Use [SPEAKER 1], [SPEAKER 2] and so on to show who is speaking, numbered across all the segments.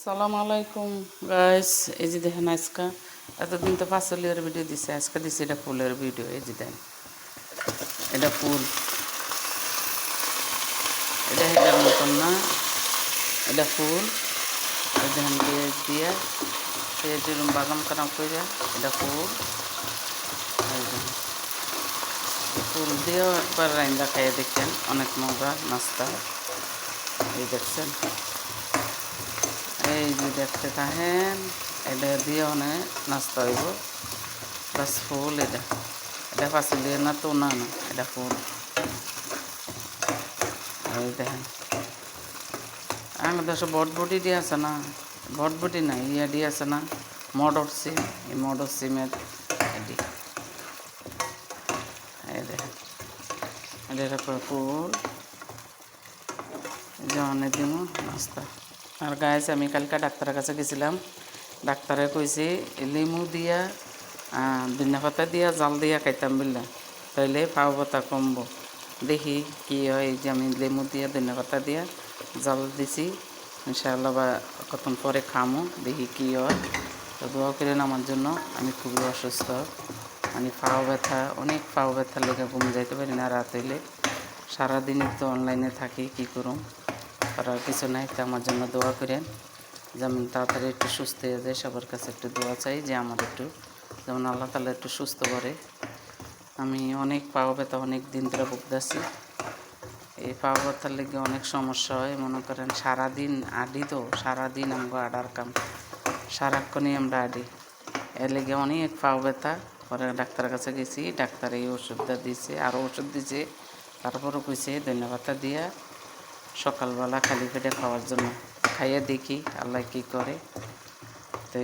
[SPEAKER 1] সালাম আলাইকুম গাইস। এই যে দেখেন আজকে এতদিন তো পাঁচলিয়ার ভিডিও দিছে, আজকে দিছে এটা ফুলের ভিডিও। এই যে দেখেন এটা ফুল, এটা হেটার মতন না, এটা ফুল। এই দেখেন পেঁয়াজ দিয়া, পেঁয়াজের বাদাম কাটাম করে এটা ফুল। এই দেখেন ফুল দিয়েও একবার রান্না খাইয়ে দেখেন, অনেক মজা নাস্তা। এই দেখছেন, এই যে দেখতে থাকেন, এটা দিয়ে অনেক নাস্তা হইব। প্লাস ফুল, এটা এটা পাচলি না তো না, এটা ফুল। এই দেখেন আমার দেশে বটবটি দিয়ে আছে না, বটবটি না ইয়া দিয়ে আছে না, মটর সিম। এই মটর সিমের এটি, এই দেখেন এটা ফুল জনে দিব নাস্তা। আর গাইস আমি কালকে ডাক্তারের কাছে গেছিলাম, ডাক্তারে কইছে লেমু দিয়া ধনিয়া পাতা দিয়া জাল দিয়া খাইতাম বললাম, তাইলে পাও ব্যথা কমবো। দেখি কি হয়। এই যে আমি লেমু দিয়া ধনিয়া পাতা দিয়া জাল দিছি, ইনশাআল্লাহ বা কতক্ষণ পরে খামো, দেখি কি হয়। তো দোয়া করেন আমার জন্য, আমি খুবই অসুস্থ, মানে পাও ব্যথা, অনেক পাও ব্যথার লেগে ঘুম যাইতে পারি না রাত হইলে। সারাদিনই তো অনলাইনে থাকি, কী করুম, করার কিছু নাই। তো আমার জন্য দোয়া করেন যেমন তাড়াতাড়ি একটু সুস্থ হয়ে যায়। সবার কাছে একটু দোয়া চাই যে আমার একটু যেমন আল্লাহ তাআলা একটু সুস্থ করে। আমি অনেক পাও ব্যথা অনেক দিন ধরে ভুগতেছি। এই পাও ব্যথার লেগে অনেক সমস্যা হয়, মনে করেন সারাদিন আডি, তো সারাদিন আমাকে আডার কাম, সারাক্ষণই আমরা আডি, এর লেগে অনেক পাও ব্যথা। পরে ডাক্তারের কাছে গেছি, ডাক্তার এই ওষুধটা দিছে, আরও ওষুধ দিছে, তারপরও কইছে ধনিয়া পাতা দিয়া সকালবেলা খালি পেটে খাওয়ার জন্য। খাইয়ে দেখি আল্লাহ কী করে। তো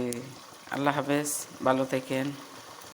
[SPEAKER 1] আল্লাহ হাফেজ, ভালো থাকেন।